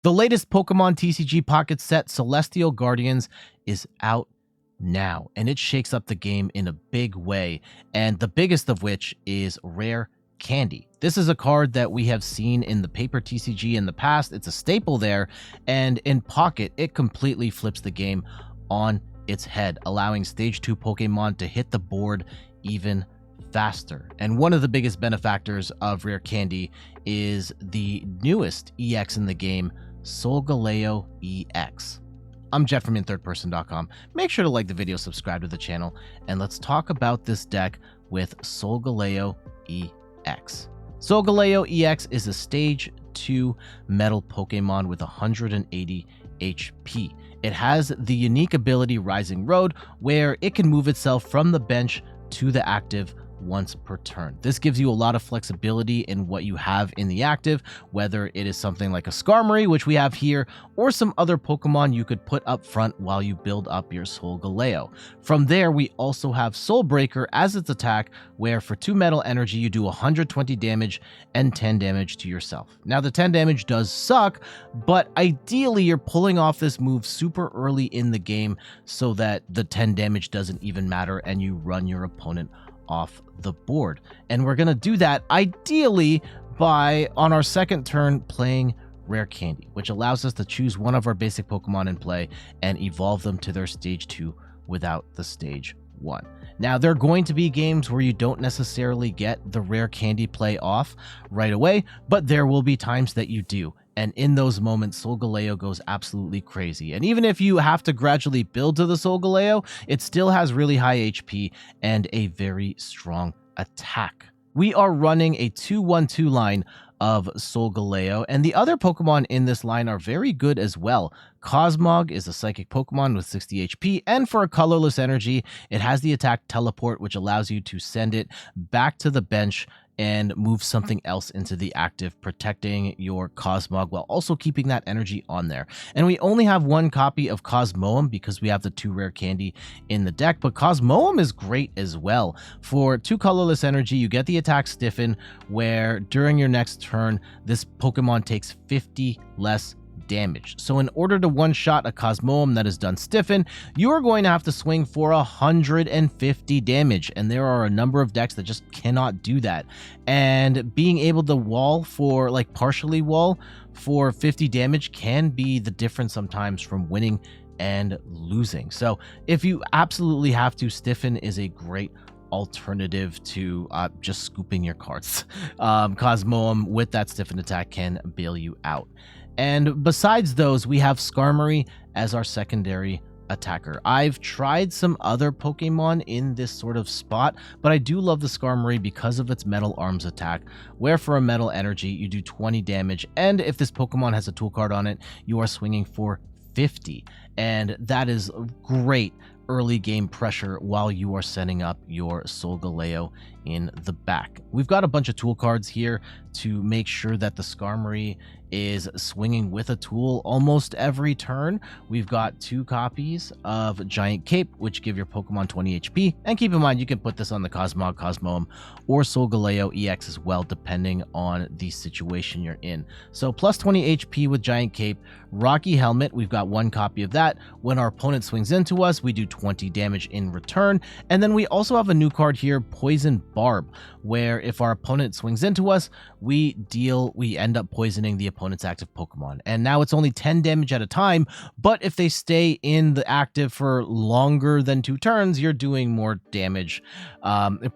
The latest Pokemon TCG Pocket set, Celestial Guardians, is out now, and it shakes up the game in a big way, and the biggest of which is Rare Candy. This is a card that we have seen in the paper TCG in the past. It's a staple there, and in Pocket, it completely flips the game on its head, allowing Stage 2 Pokemon to hit the board even faster. And one of the biggest benefactors of Rare Candy is the newest EX in the game, Solgaleo EX. I'm Jeff from InThirdPerson.com. Make sure to like the video, subscribe to the channel, and let's talk about this deck with Solgaleo EX. Solgaleo EX is a Stage 2 Metal Pokemon with 180 HP. It has the unique ability Rising Road, where it can move itself from the bench to the active once per turn. This gives you a lot of flexibility in what you have in the active, whether it is something like a Skarmory, which we have here, or some other Pokemon you could put up front while you build up your Solgaleo. From there, we also have Soul Breaker as its attack, where for 2 metal energy, you do 120 damage and 10 damage to yourself. Now, the 10 damage does suck, but ideally, you're pulling off this move super early in the game so that the 10 damage doesn't even matter and you run your opponent off the board. And we're going to do that ideally by, on our second turn, playing Rare Candy, which allows us to choose one of our basic Pokemon in play and evolve them to their Stage 2 without the Stage 1. Now, there are going to be games where you don't necessarily get the Rare Candy play off right away, but there will be times that you do. And in those moments, Solgaleo goes absolutely crazy. And even if you have to gradually build to the Solgaleo, it still has really high HP and a very strong attack. We are running a 2-1-2 line of Solgaleo, and the other Pokemon in this line are very good as well. Cosmog is a Psychic Pokemon with 60 HP, and for a colorless energy, it has the attack Teleport, which allows you to send it back to the bench and move something else into the active, protecting your Cosmog while also keeping that energy on there. And we only have one copy of Cosmoem because we have the 2 Rare Candy in the deck, but Cosmoem is great as well. For 2 colorless energy, you get the attack Stiffen, where during your next turn, this Pokemon takes 50 less damage. So in order to one-shot a Cosmoem that is done Stiffen, you are going to have to swing for 150 damage, and there are a number of decks that just cannot do that. And being able to wall for, like, partially wall for 50 damage can be the difference sometimes from winning and losing. So if you absolutely have to, Stiffen is a great alternative to just scooping your cards. Cosmoem with that Stiffen attack can bail you out. And besides those, we have Skarmory as our secondary attacker. I've tried some other Pokemon in this sort of spot, but I do love the Skarmory because of its Metal Arms attack, where for a Metal Energy, you do 20 damage, and if this Pokemon has a tool card on it, you are swinging for 50. And that is great early game pressure while you are setting up your Solgaleo in the back. We've got a bunch of tool cards here to make sure that the Skarmory is swinging with a tool almost every turn. We've got 2 copies of Giant Cape, which give your Pokemon 20 HP. And keep in mind, you can put this on the Cosmog, Cosmoem, or Solgaleo EX as well, depending on the situation you're in. So plus 20 HP with Giant Cape. Rocky Helmet, we've got 1 copy of that. When our opponent swings into us, we do 20 damage in return. And then we also have a new card here, Poison Barb, where if our opponent swings into us, we end up poisoning the opponent's active Pokemon. And now it's only 10 damage at a time, but if they stay in the active for longer than 2 turns, you're doing more damage,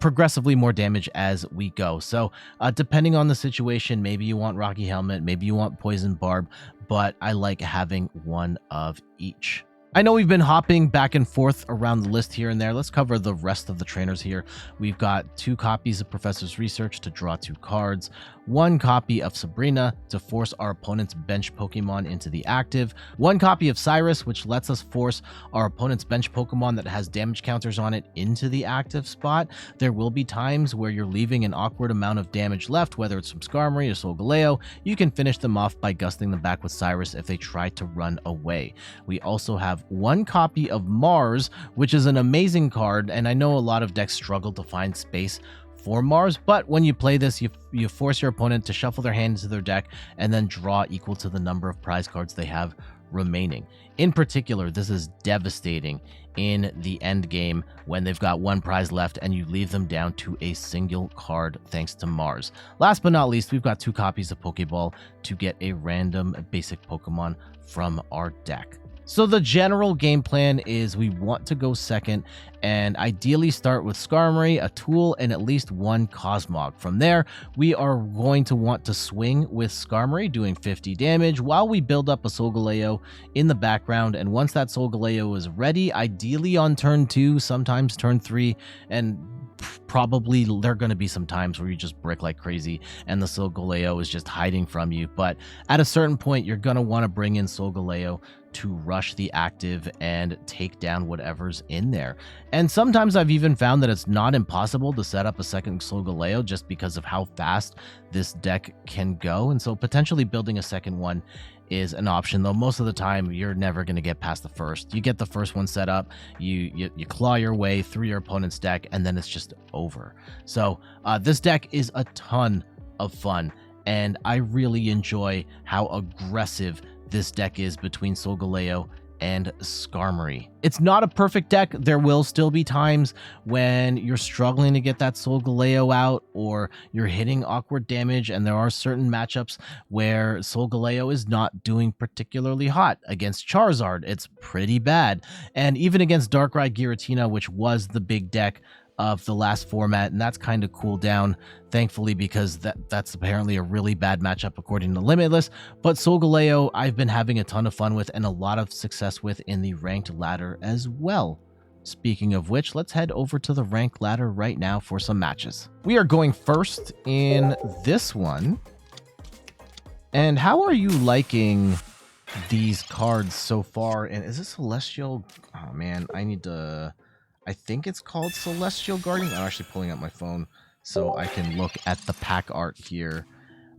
progressively more damage as we go. So depending on the situation, maybe you want Rocky Helmet, maybe you want Poison Barb, but I like having one of each. I know we've been hopping back and forth around the list here and there. Let's cover the rest of the trainers here. We've got 2 copies of Professor's Research to draw 2 cards, 1 copy of Sabrina to force our opponent's bench Pokemon into the active, 1 copy of Cyrus, which lets us force our opponent's bench Pokemon that has damage counters on it into the active spot. There will be times where you're leaving an awkward amount of damage left, whether it's from Skarmory or Solgaleo. You can finish them off by gusting them back with Cyrus if they try to run away. We also have 1 copy of Mars, which is an amazing card, and I know a lot of decks struggle to find space for Mars, but when you play this, you force your opponent to shuffle their hand into their deck and then draw equal to the number of prize cards they have remaining. In particular, this is devastating in the end game when they've got one prize left and you leave them down to a single card thanks to Mars. Last but not least, we've got 2 copies of Poké Ball to get a random basic Pokemon from our deck. So the general game plan is we want to go second and ideally start with Skarmory, a tool, and at least 1 Cosmog. From there, we are going to want to swing with Skarmory, doing 50 damage while we build up a Solgaleo in the background. And once that Solgaleo is ready, ideally on turn 2, sometimes turn 3, and probably there are going to be some times where you just brick like crazy and the Solgaleo is just hiding from you. But at a certain point, you're going to want to bring in Solgaleo to rush the active and take down whatever's in there. And sometimes I've even found that it's not impossible to set up a second Solgaleo just because of how fast this deck can go. And so potentially building a second one is an option, though most of the time you're never going to get past the first. You get the first one set up, you claw your way through your opponent's deck, and then it's just over. So this deck is a ton of fun, and I really enjoy how aggressive this deck is between Solgaleo and Skarmory. It's not a perfect deck. There will still be times when you're struggling to get that Solgaleo out or you're hitting awkward damage, and there are certain matchups where Solgaleo is not doing particularly hot. Against Charizard, it's pretty bad. And even against Darkrai Giratina, which was the big deck of the last format, and that's kind of cooled down, thankfully, because that's apparently a really bad matchup according to Limitless. But Solgaleo, I've been having a ton of fun with and a lot of success with in the ranked ladder as well. Speaking of which, let's head over to the ranked ladder right now for some matches. We are going first in this one. And how are you liking these cards so far? And is this Celestial? Oh man, I think it's called Celestial Guardian. I'm actually pulling up my phone so I can look at the pack art here.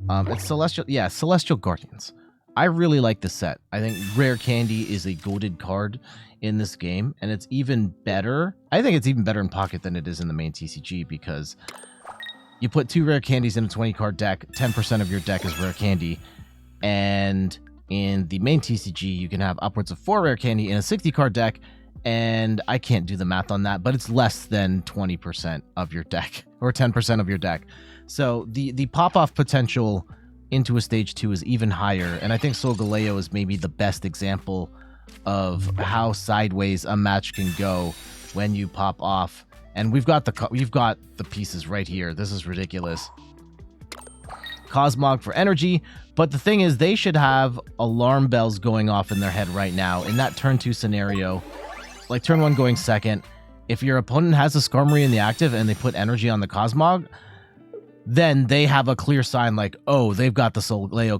It's Celestial Guardians. I really like this set. I think Rare Candy is a goated card in this game, and it's even better. I think it's even better in Pocket than it is in the main TCG, because you put 2 Rare Candies in a 20-card deck, 10% of your deck is Rare Candy, and in the main TCG, you can have upwards of 4 Rare Candy in a 60-card deck, and I can't do the math on that, but it's less than 20% of your deck, or 10% of your deck. So the pop-off potential into a stage 2 is even higher, and I think Solgaleo is maybe the best example of how sideways a match can go when you pop off. And we've got the pieces right here. This is ridiculous. Cosmog for energy, but the thing is, they should have alarm bells going off in their head right now in that turn 2 scenario. Like turn 1 going second, if your opponent has a Skarmory in the active and they put energy on the Cosmog, then they have a clear sign like, oh, they've got the Solgaleo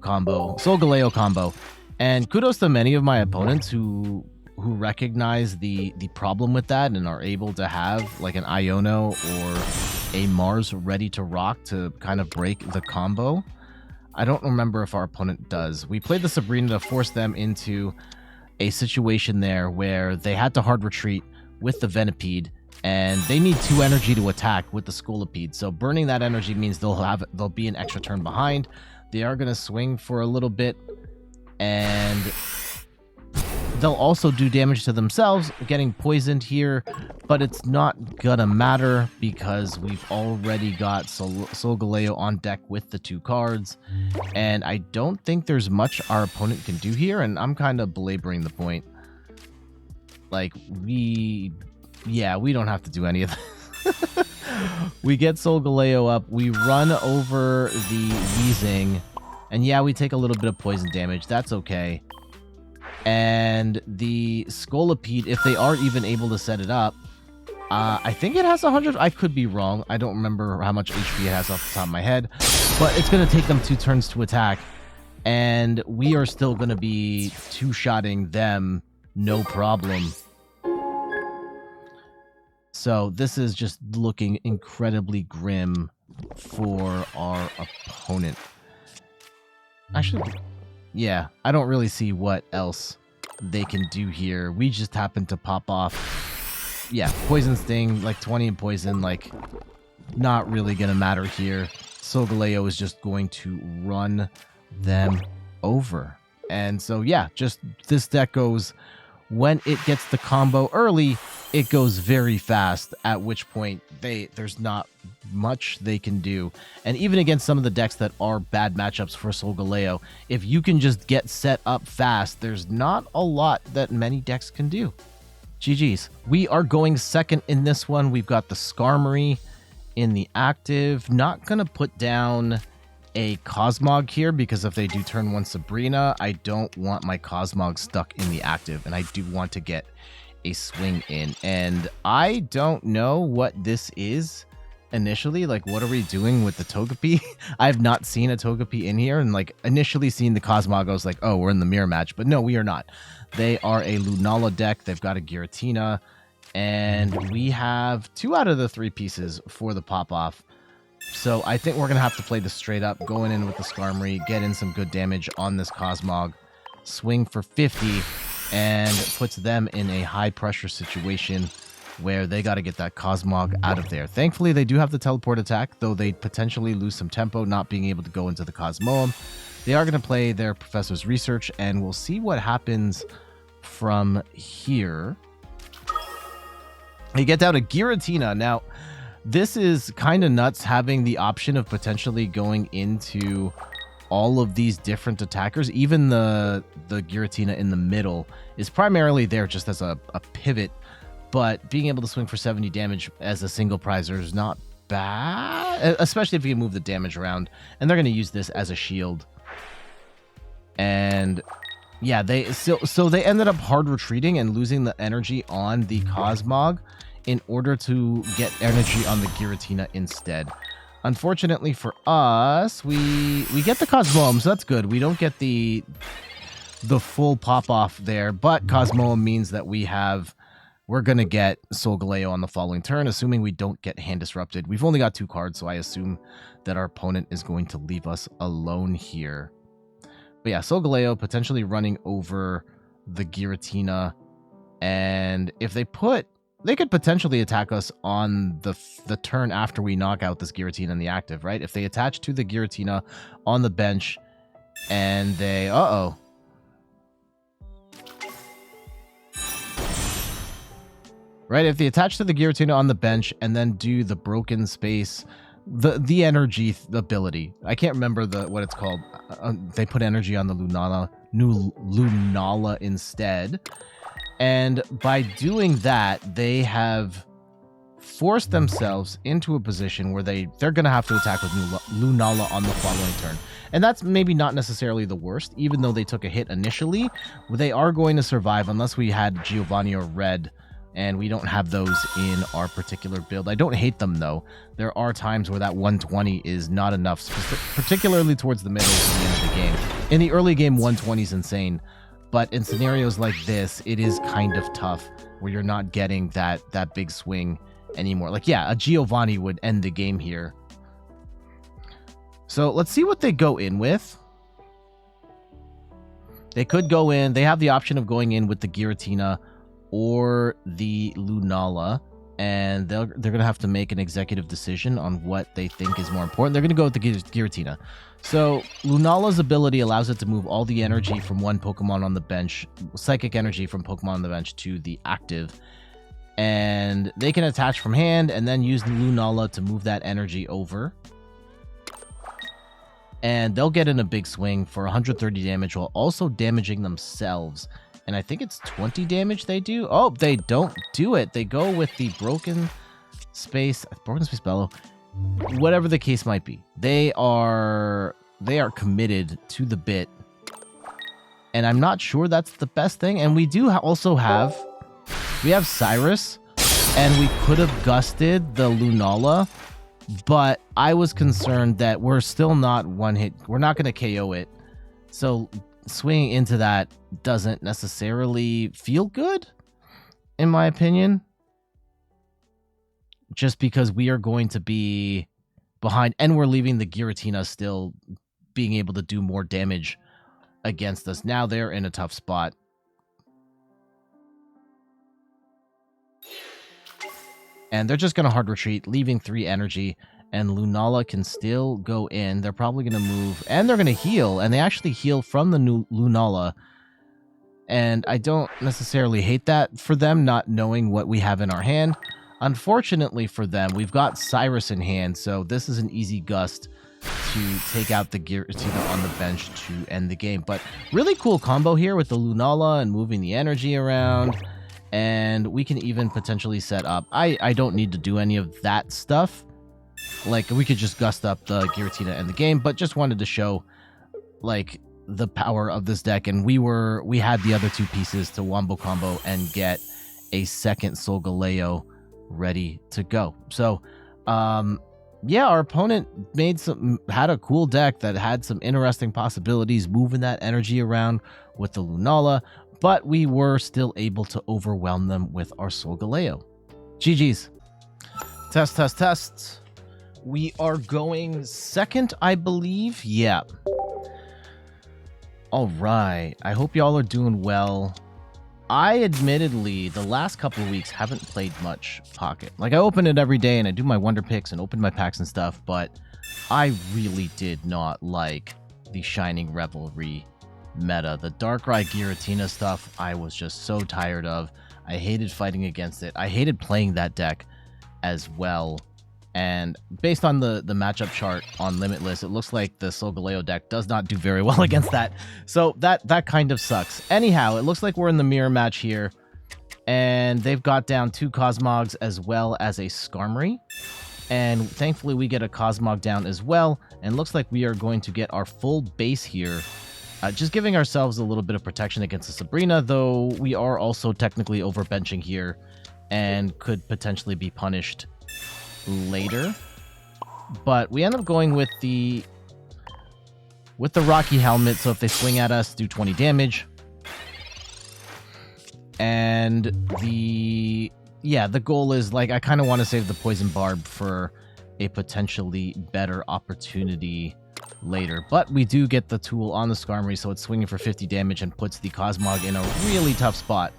combo. And kudos to many of my opponents who recognize the problem with that and are able to have like an Iono or a Mars ready to rock to kind of break the combo. I don't remember if our opponent does. We played the Sabrina to force them into a situation there where they had to hard retreat with the Venipede, and they need 2 energy to attack with the Scolipede. So burning that energy means they'll be an extra turn behind. They are going to swing for a little bit, and they'll also do damage to themselves, getting poisoned here, but it's not gonna matter because we've already got Solgaleo on deck with the 2 cards, and I don't think there's much our opponent can do here, and I'm kind of belaboring the point. Like, we don't have to do any of this. We get Solgaleo up, we run over the Weezing, and yeah, we take a little bit of poison damage. That's okay. And the Scolipede, if they are even able to set it up, I think it has 100. I could be wrong. I don't remember how much HP it has off the top of my head. But it's going to take them 2 turns to attack. And we are still going to be 2-shotting them, no problem. So this is just looking incredibly grim for our opponent. Actually, yeah, I don't really see what else they can do here. We just happen to pop off. Yeah, Poison Sting, like 20 in poison, like, not really going to matter here. Solgaleo is just going to run them over. And so, yeah, just this deck goes, when it gets the combo early, it goes very fast, at which point there's not much they can do. And even against some of the decks that are bad matchups for Solgaleo, if you can just get set up fast, there's not a lot that many decks can do. GG's. We are going second in this one. We've got the Skarmory in the active. Not going to put down a Cosmog here, because if they do turn one Sabrina, I don't want my Cosmog stuck in the active, and I do want to get a swing in. And I don't know what this is initially. Like, what are we doing with the Togepi? I've not seen a Togepi in here, and like initially seeing the Cosmog, I was like, oh, we're in the mirror match, but no, we are not. They are a Lunala deck. They've got a Giratina, and we have 2 out of the 3 pieces for the pop-off. So I think we're going to have to play this straight up, going in with the Skarmory, get in some good damage on this Cosmog, swing for 50, and puts them in a high-pressure situation where they got to get that Cosmog out of there. Thankfully, they do have the teleport attack, though they potentially lose some tempo, not being able to go into the Cosmoem. They are going to play their Professor's Research, and we'll see what happens from here. They get down a Giratina. Now, this is kind of nuts, having the option of potentially going into all of these different attackers. Even the Giratina in the middle is primarily there just as a pivot, but being able to swing for 70 damage as a single prizer is not bad, especially if you can move the damage around. And they're going to use this as a shield. And yeah, so they ended up hard retreating and losing the energy on the Cosmog in order to get energy on the Giratina instead. Unfortunately for us, we get the Cosmoem, so that's good. We don't get the full pop-off there, but Cosmoem means that we're going to get Solgaleo on the following turn, assuming we don't get hand disrupted. We've only got 2 cards, so I assume that our opponent is going to leave us alone here. But yeah, Solgaleo potentially running over the Giratina, and if they could potentially attack us on the turn after we knock out this Giratina in the active, right? If they attach to the Giratina on the bench and they... Uh-oh. Right, if they attach to the Giratina on the bench and then do the broken space, the energy ability. I can't remember what it's called. They put energy on the Lunala instead. And by doing that, they have forced themselves into a position where they're going to have to attack with Lunala on the following turn. And that's maybe not necessarily the worst, even though they took a hit initially. They are going to survive unless we had Giovanni or Red, and we don't have those in our particular build. I don't hate them, though. There are times where that 120 is not enough, particularly towards the middle and the end of the game. In the early game, 120 is insane. But in scenarios like this, it is kind of tough where you're not getting that big swing anymore. Like, yeah, a Giovanni would end the game here. So let's see what they go in with. They could go in. They have the option of going in with the Giratina or the Lunala, and they're going to have to make an executive decision on what they think is more important. They're going to go with the Giratina. So Lunala's ability allows it to move all the energy from one Pokemon on the bench, psychic energy from Pokemon on the bench, to the active. And they can attach from hand and then use Lunala to move that energy over. And they'll get in a big swing for 130 damage while also damaging themselves. And I think it's 20 damage they do. Oh, they don't do it. They go with the Broken Space Bellow. Whatever the case might be. They are committed to the bit. And I'm not sure that's the best thing. And we do also have... We have Cyrus. And we could have gusted the Lunala. But I was concerned that we're still not one hit. We're not going to KO it. So... swinging into that doesn't necessarily feel good, in my opinion. Just because we are going to be behind, and we're leaving the Giratina still being able to do more damage against us. Now they're in a tough spot. And they're just going to hard retreat, leaving 3 energy. And Lunala can still go in. They're probably going to move. And they're going to heal. And they actually heal from the new Lunala. And I don't necessarily hate that for them, not knowing what we have in our hand. Unfortunately for them, we've got Cyrus in hand. So this is an easy gust to take out the Giratina on the bench to end the game. But really cool combo here with the Lunala and moving the energy around. And we can even potentially set up. I don't need to do any of that stuff. Like, we could just gust up the Giratina and the game, but just wanted to show, like, the power of this deck. And we had the other 2 pieces to wombo combo and get a second Solgaleo ready to go. So, yeah, our opponent had a cool deck that had some interesting possibilities, moving that energy around with the Lunala, but we were still able to overwhelm them with our Solgaleo. GG's. Test. We are going second, I believe. Yeah. All right. I hope y'all are doing well. I admittedly, the last couple of weeks, haven't played much Pocket. Like, I open it every day and I do my Wonder Picks and open my packs and stuff, but I really did not like the Shining Revelry meta. The Darkrai Giratina stuff, I was just so tired of. I hated fighting against it. I hated playing that deck as well. And based on the matchup chart on Limitless, it looks like the Solgaleo deck does not do very well against that. So that kind of sucks. Anyhow, it looks like we're in the mirror match here. And they've got down 2 Cosmogs as well as a Skarmory. And thankfully we get a Cosmog down as well. And looks like we are going to get our full base here. Just giving ourselves a little bit of protection against the Sabrina, though we are also technically overbenching here and could potentially be punished later. But we end up going with the Rocky Helmet, so if they swing at us, do 20 damage. And the goal is, like, I kind of want to save the Poison Barb for a potentially better opportunity later. But we do get the tool on the Skarmory, so it's swinging for 50 damage and puts the Cosmog in a really tough spot.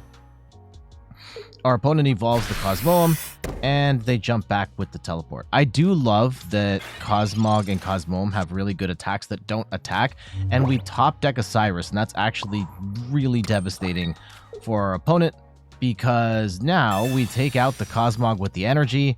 Our opponent evolves the Cosmoem, and they jump back with the teleport. I do love that Cosmog and Cosmoem have really good attacks that don't attack, and we top deck a Cyrus, and that's actually really devastating for our opponent, because now we take out the Cosmog with the energy,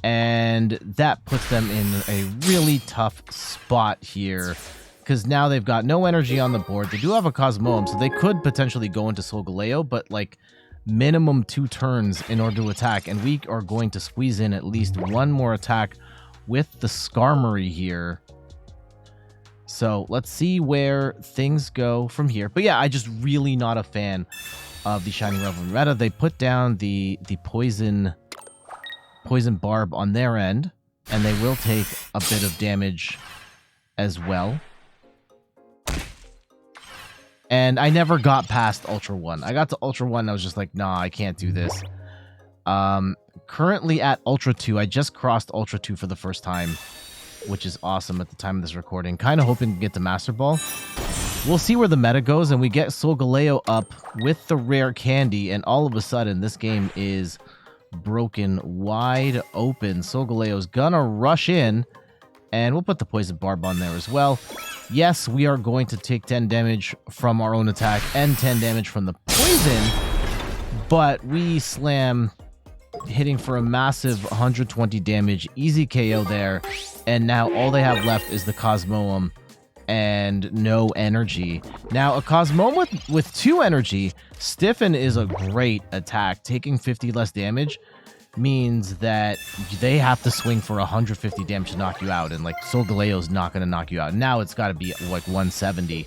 and that puts them in a really tough spot here, because now they've got no energy on the board. They do have a Cosmoem, so they could potentially go into Solgaleo, but, like, minimum 2 turns in order to attack, and we are going to squeeze in at least 1 more attack with the Skarmory here. So let's see where things go from here. But yeah, I just really not a fan of the Shining Revelry meta. They put down the Poison Barb on their end, and they will take a bit of damage as well. And I never got past Ultra 1. I got to Ultra 1 and I was just like, nah, I can't do this. Currently at Ultra 2. I just crossed Ultra 2 for the first time, which is awesome at the time of this recording. Kind of hoping to get the Master Ball. We'll see where the meta goes, and we get Solgaleo up with the rare candy, and all of a sudden this game is broken wide open. Solgaleo's gonna rush in, and we'll put the Poison Barb on there as well. Yes, we are going to take 10 damage from our own attack and 10 damage from the poison, but we slam, hitting for a massive 120 damage, easy KO there, and now all they have left is the Cosmoem and no energy. Now, a Cosmoem with 2 energy, Stiffen is a great attack. Taking 50 less damage means that they have to swing for 150 damage to knock you out, and like Solgaleo's not going to knock you out. Now it's got to be like 170.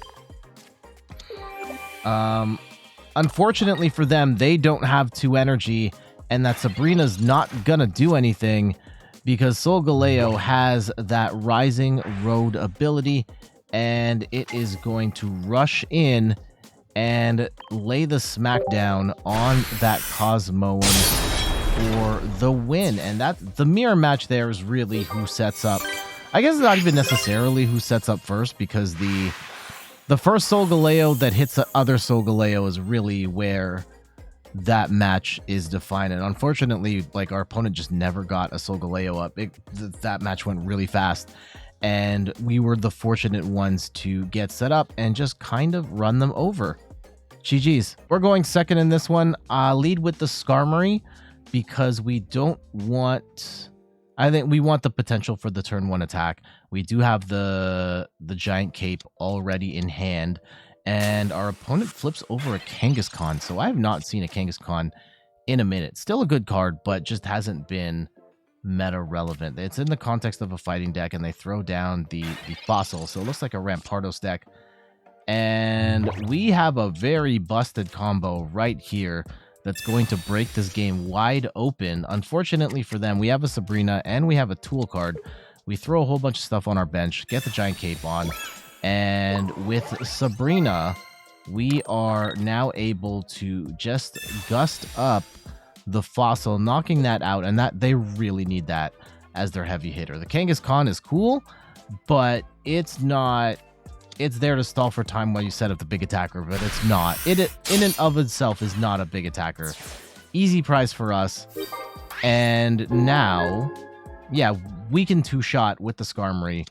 Unfortunately for them, they don't have 2 energy, and that Sabrina's not going to do anything because Solgaleo has that Rising Road ability, and it is going to rush in and lay the smackdown on that Cosmoem for the win. And that the mirror match there is really who sets up. I guess it's not even necessarily who sets up first, because the first Solgaleo that hits the other Solgaleo is really where that match is defined. And unfortunately, like, our opponent just never got a Solgaleo up. That match went really fast, and we were the fortunate ones to get set up and just kind of run them over. GG's. We're going second in this one. Lead with the Skarmory because we don't want... I think we want the potential for the turn 1 attack. We do have the giant cape already in hand, and our opponent flips over a Kangaskhan. So I have not seen a Kangaskhan in a minute. Still a good card, but just hasn't been meta relevant. It's in the context of a fighting deck, and they throw down the fossil. So it looks like a Rampardos deck. And we have a very busted combo right here that's going to break this game wide open. Unfortunately for them, we have a Sabrina and we have a tool card. We throw a whole bunch of stuff on our bench, get the giant cape on, and with Sabrina, we are now able to just gust up the fossil, knocking that out, and that they really need that as their heavy hitter. The Kangaskhan is cool, but it's not... It's there to stall for time while you set up the big attacker, but it's not. It in and of itself is not a big attacker. Easy prize for us. And now, yeah, we can two-shot with the Skarmory,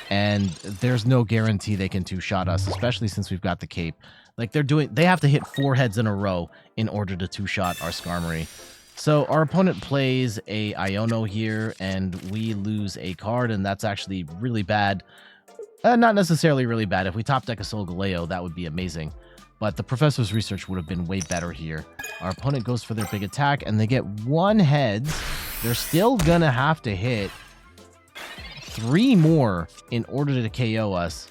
and there's no guarantee they can two-shot us, especially since we've got the cape. Like, they have to hit 4 heads in a row in order to two-shot our Skarmory. So our opponent plays a Iono here, and we lose a card, and that's actually really bad. Not necessarily really bad. If we top deck a Solgaleo, that would be amazing. But the professor's research would have been way better here. Our opponent goes for their big attack, and they get 1 heads. They're still gonna have to hit 3 more in order to KO us.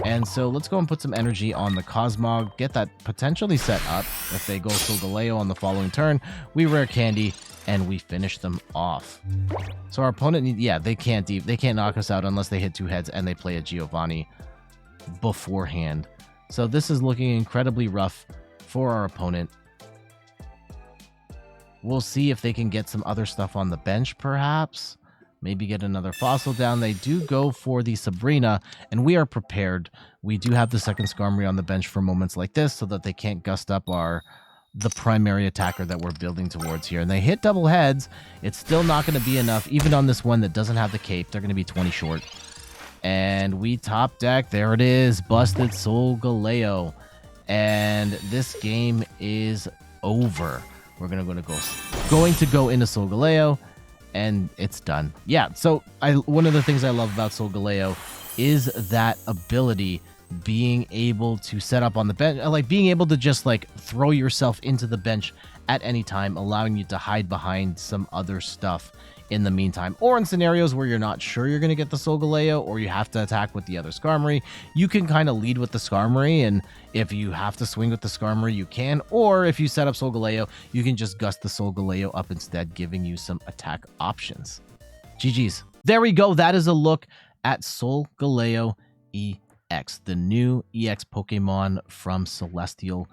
And so let's go and put some energy on the Cosmog, get that potentially set up. If they go Solgaleo on the following turn, we rare candy, and we finish them off. So our opponent, yeah, they can't knock us out unless they hit 2 heads and they play a Giovanni beforehand. So this is looking incredibly rough for our opponent. We'll see if they can get some other stuff on the bench, perhaps. Maybe get another fossil down. They do go for the Sabrina, and we are prepared. We do have the second Skarmory on the bench for moments like this so that they can't gust up the primary attacker that we're building towards here. And they hit double heads. It's still not going to be enough. Even on this one that doesn't have the cape, they're going to be 20 short. And we top deck. There it is. Busted Solgaleo. And this game is over. We're going to go into Solgaleo, and it's done. Yeah, so one of the things I love about Solgaleo is that ability, being able to set up on the bench, like being able to just like throw yourself into the bench at any time, allowing you to hide behind some other stuff in the meantime. Or in scenarios where you're not sure you're going to get the Solgaleo, or you have to attack with the other Skarmory, you can kind of lead with the Skarmory, and if you have to swing with the Skarmory, you can. Or if you set up Solgaleo, you can just gust the Solgaleo up instead, giving you some attack options. GG's. There we go. That is a look at Solgaleo EX, the new EX Pokemon from Celestial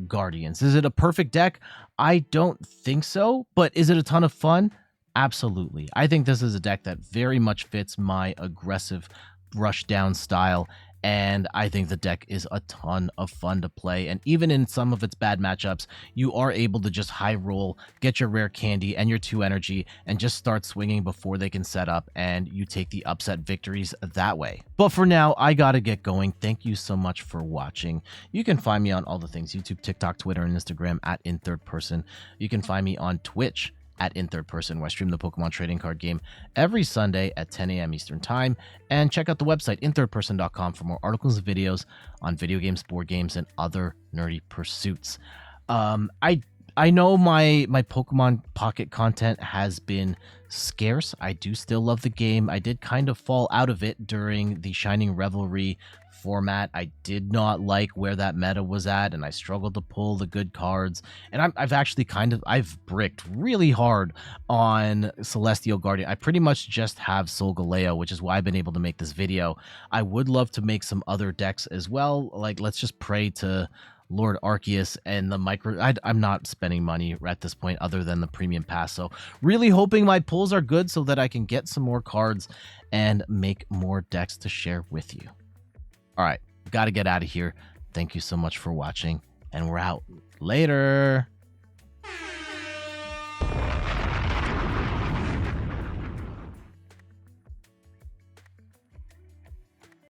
Guardians. Is it a perfect deck? I don't think so, but is it a ton of fun? Absolutely. I think this is a deck that very much fits my aggressive rush down style, and I think the deck is a ton of fun to play. And even in some of its bad matchups, you are able to just high roll, get your rare candy and your 2 energy, and just start swinging before they can set up, and you take the upset victories that way. But for now, I gotta get going. Thank you so much for watching. You can find me on all the things: YouTube, TikTok, Twitter, and Instagram at @InThirdPerson. You can find me on Twitch at @InThirdPerson, where I stream the Pokemon trading card game every Sunday at 10 a.m. Eastern Time. And check out the website, inthirdperson.com, for more articles and videos on video games, board games, and other nerdy pursuits. I know my Pokemon Pocket content has been scarce. I do still love the game. I did kind of fall out of it during the Shining Revelry format. I did not like where that meta was at, and I struggled to pull the good cards. And I've bricked really hard on Celestial Guardian. I pretty much just have Solgaleo, which is why I've been able to make this video. I would love to make some other decks as well. Like, let's just pray to Lord Arceus and the micro. I'm not spending money at this point other than the premium pass. So really hoping my pulls are good so that I can get some more cards and make more decks to share with you. All right, got to get out of here. Thank you so much for watching, and we're out. Later.